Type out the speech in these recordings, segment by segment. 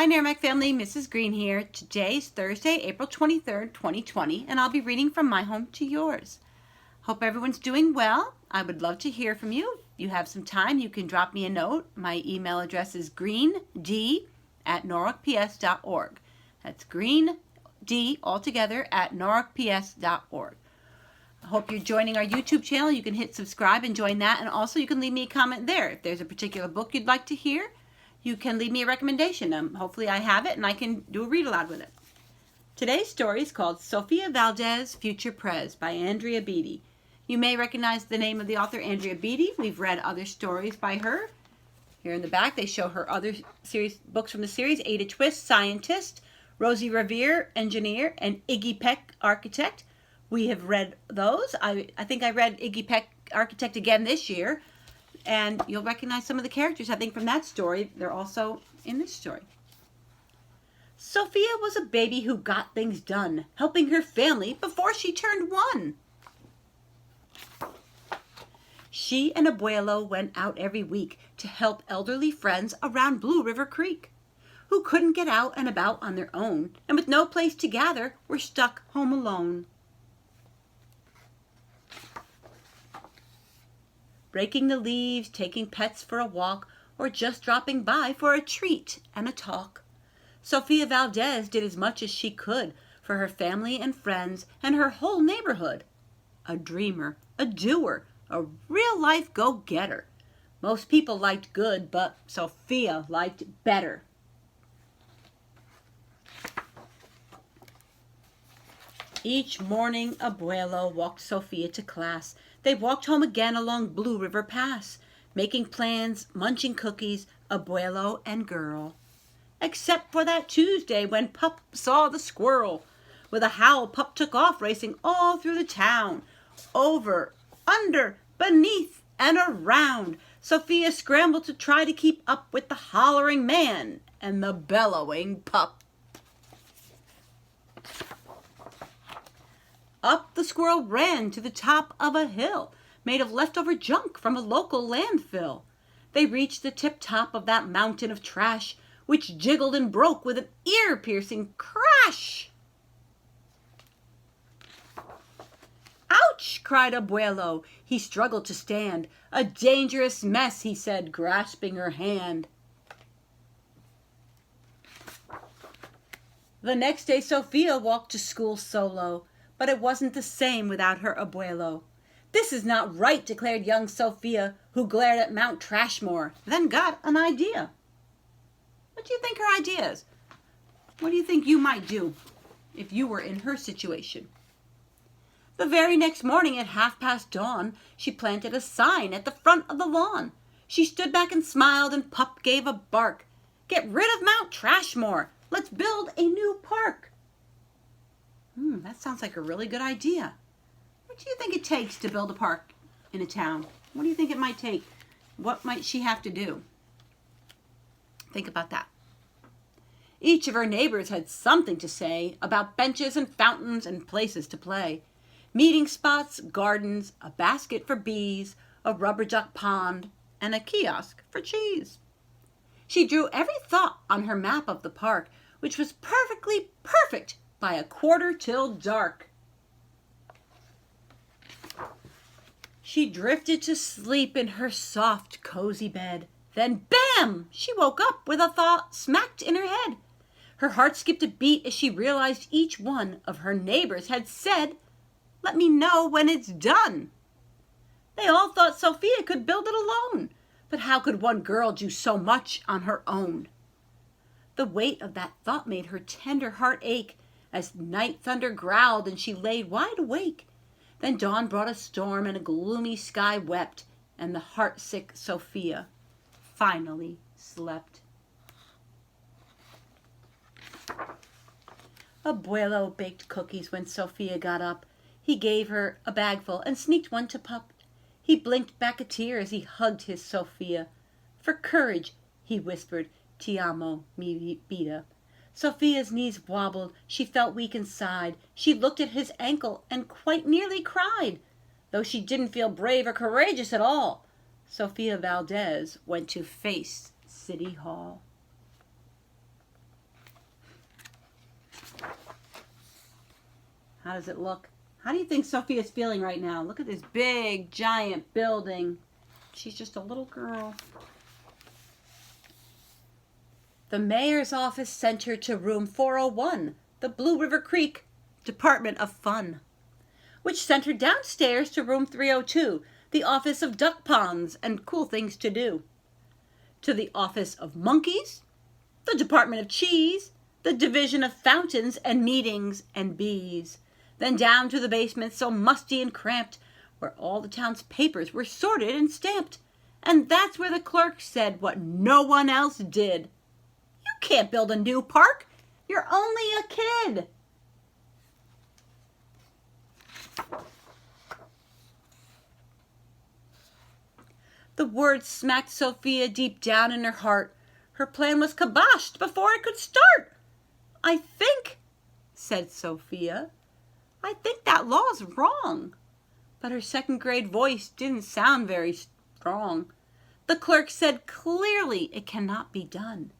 Hi Merrimack family, Mrs. Green here. Today's Thursday, April 23rd, 2020, and I'll be reading from my home to yours. Hope everyone's doing well. I would love to hear from you. If you have some time, you can drop me a note. My email address is greend@norwalkps.org. That's greend, all together, @norwalkps.org. I hope you're joining our YouTube channel. You can hit subscribe and join that, and also you can leave me a comment there. If there's a particular book you'd like to hear, you can leave me a recommendation. Hopefully I have it and I can do a read aloud with it. Today's story is called Sofia Valdez, Future Prez by Andrea Beatty. You may recognize the name of the author, Andrea Beatty. We've read other stories by her. Here in the back they show her other books from the series: Ada Twist, Scientist, Rosie Revere, Engineer, and Iggy Peck, Architect. We have read those. I think I read Iggy Peck, Architect again this year. And you'll recognize some of the characters, I think, from that story. They're also in this story. Sofia was a baby who got things done, helping her family before she turned 1. She and Abuelo went out every week to help elderly friends around Blue River Creek, who couldn't get out and about on their own, and with no place to gather, were stuck home alone. Breaking the leaves, taking pets for a walk, or just dropping by for a treat and a talk. Sofia Valdez did as much as she could for her family and friends and her whole neighborhood. A dreamer, a doer, a real-life go-getter. Most people liked good, but Sofia liked better. Each morning, Abuelo walked Sofia to class. They walked home again along Blue River Pass, making plans, munching cookies, Abuelo and girl. Except for that Tuesday when Pup saw the squirrel. With a howl, Pup took off, racing all through the town. Over, under, beneath, and around. Sofia scrambled to try to keep up with the hollering man and the bellowing Pup. Up the squirrel ran to the top of a hill made of leftover junk from a local landfill. They reached the tip-top of that mountain of trash, which jiggled and broke with an ear-piercing crash. "Ouch!" cried Abuelo. He struggled to stand. "A dangerous mess," he said, grasping her hand. The next day, Sofia walked to school solo. But it wasn't the same without her Abuelo. "This is not right," declared young Sofia, who glared at Mount Trashmore, then got an idea. What do you think her idea is? What do you think you might do if you were in her situation? The very next morning at dawn, she planted a sign at the front of the lawn. She stood back and smiled, and Pup gave a bark. "Get rid of Mount Trashmore. Let's build a new park." That sounds like a really good idea. What do you think it takes to build a park in a town? What do you think it might take? What might she have to do? Think about that. Each of her neighbors had something to say about benches and fountains and places to play. Meeting spots, gardens, a basket for bees, a rubber duck pond, and a kiosk for cheese. She drew every thought on her map of the park, which was perfectly perfect by a quarter till dark. She drifted to sleep in her soft, cozy bed. Then, bam! She woke up with a thought smacked in her head. Her heart skipped a beat as she realized each one of her neighbors had said, "Let me know when it's done." They all thought Sofia could build it alone. But how could one girl do so much on her own? The weight of that thought made her tender heart ache, as night thunder growled and she lay wide awake. Then dawn brought a storm and a gloomy sky wept, and the heartsick Sofia finally slept. Abuelo baked cookies when Sofia got up. He gave her a bagful and sneaked one to Pup. He blinked back a tear as he hugged his Sofia. "For courage," he whispered, "Ti amo, mi vida." Sofia's knees wobbled. She felt weak inside. She looked at his ankle and quite nearly cried. Though she didn't feel brave or courageous at all, Sofia Valdez went to face City Hall. How does it look? How do you think Sofia's feeling right now? Look at this big, giant building. She's just a little girl. The mayor's office sent her to room 401, the Blue River Creek Department of Fun, which sent her downstairs to room 302, the office of duck ponds and cool things to do, to the office of monkeys, the Department of Cheese, the division of fountains and meetings and bees, then down to the basement so musty and cramped, where all the town's papers were sorted and stamped. And that's where the clerk said what no one else did. You can't build a new park. You're only a kid. The words smacked Sofia deep down in her heart. Her plan was kiboshed before it could start. I think, said Sofia, I think that law's wrong. But her second grade voice didn't sound very strong. The clerk said clearly it cannot be done.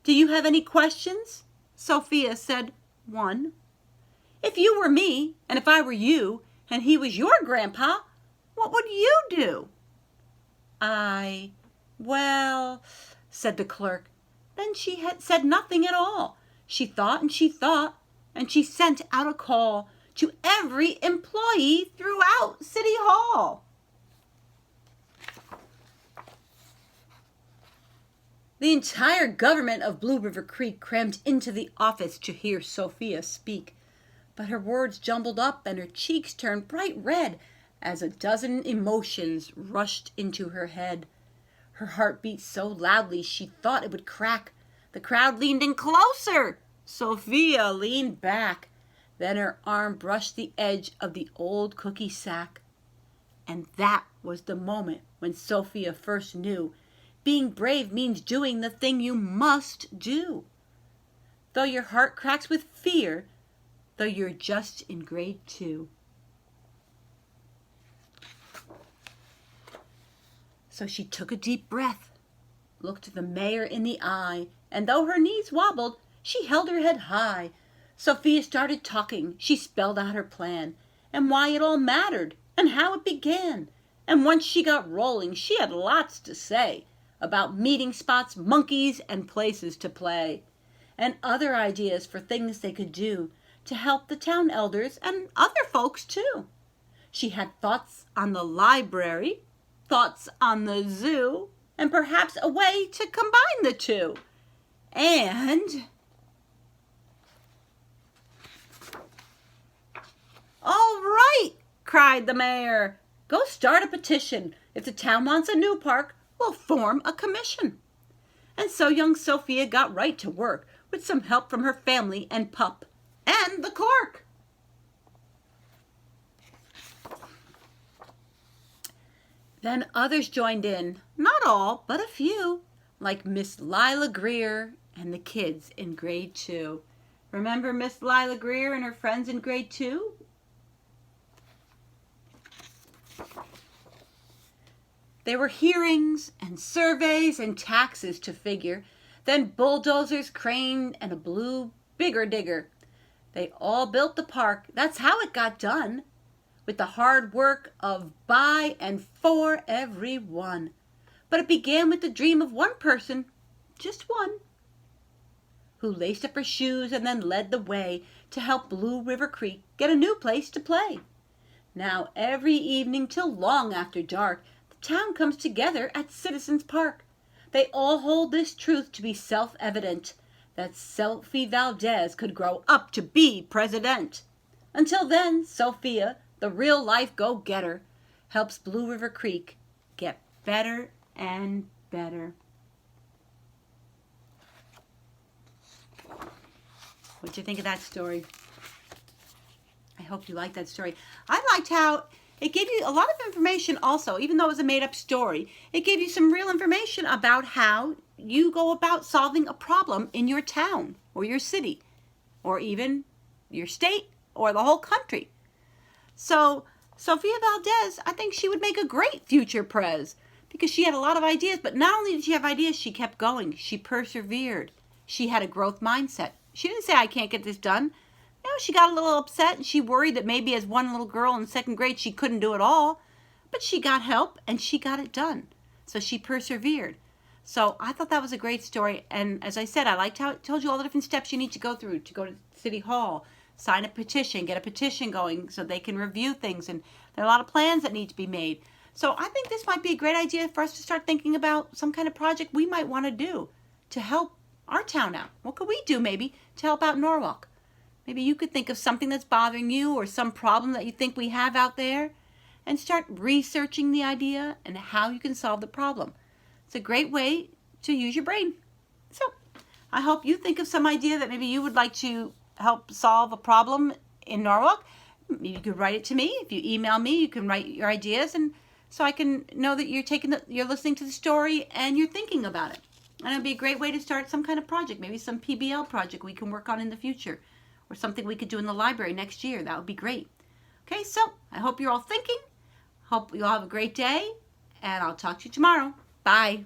Do you have any questions? Sofia said, one. If you were me, and if I were you, and he was your grandpa, what would you do? Well, said the clerk. Then she had said nothing at all. She thought and she thought, and she sent out a call to every employee throughout City Hall. The entire government of Blue River Creek crammed into the office to hear Sofia speak, but her words jumbled up and her cheeks turned bright red as a dozen emotions rushed into her head. Her heart beat so loudly she thought it would crack. The crowd leaned in closer. Sofia leaned back. Then her arm brushed the edge of the old cookie sack. And that was the moment when Sofia first knew being brave means doing the thing you must do. Though your heart cracks with fear, though you're just in grade 2. So she took a deep breath, looked the mayor in the eye, and though her knees wobbled, she held her head high. Sofia started talking. She spelled out her plan, and why it all mattered, and how it began. And once she got rolling, she had lots to say about meeting spots, monkeys, and places to play, and other ideas for things they could do to help the town elders and other folks too. She had thoughts on the library, thoughts on the zoo, and perhaps a way to combine the two. And all right, cried the mayor. Go start a petition. If the town wants a new park, we'll form a commission. And so young Sofia got right to work with some help from her family and pup and the clerk. Then others joined in, not all, but a few, like Miss Lila Greer and the kids in grade 2. Remember Miss Lila Greer and her friends in grade 2? There were hearings and surveys and taxes to figure, then bulldozers, crane, and a blue bigger digger. They all built the park. That's how it got done, with the hard work of by and for everyone. But it began with the dream of one person, just one, who laced up her shoes and then led the way to help Blue River Creek get a new place to play. Now every evening till long after dark, the town comes together at Citizens Park. They all hold this truth to be self-evident, that Sofia Valdez could grow up to be president. Until then, Sofia, the real-life go-getter, helps Blue River Creek get better and better. What'd you think of that story? I hope you liked that story. I liked how it gave you a lot of information also, even though it was a made-up story. It gave you some real information about how you go about solving a problem in your town or your city or even your state or the whole country. So Sofia Valdez, I think she would make a great future Prez because she had a lot of ideas, but not only did she have ideas, she kept going. She persevered. She had a growth mindset. She didn't say, I can't get this done. She got a little upset and she worried that maybe as one little girl in second grade she couldn't do it all. But she got help and she got it done. So she persevered. So I thought that was a great story. And as I said, I liked how it told you all the different steps you need to go through to go to City Hall, sign a petition, get a petition going so they can review things. And there are a lot of plans that need to be made. So I think this might be a great idea for us to start thinking about some kind of project we might want to do to help our town out. What could we do maybe to help out Norwalk? Maybe you could think of something that's bothering you or some problem that you think we have out there and start researching the idea and how you can solve the problem. It's a great way to use your brain. So I hope you think of some idea that maybe you would like to help solve a problem in Norwalk. Maybe you could write it to me. If you email me, you can write your ideas, and so I can know that you're listening to the story and you're thinking about it. And it'd be a great way to start some kind of project, maybe some PBL project we can work on in the future, or something we could do in the library next year. That would be great. Okay, so I hope you're all thinking. Hope you all have a great day, and I'll talk to you tomorrow. Bye.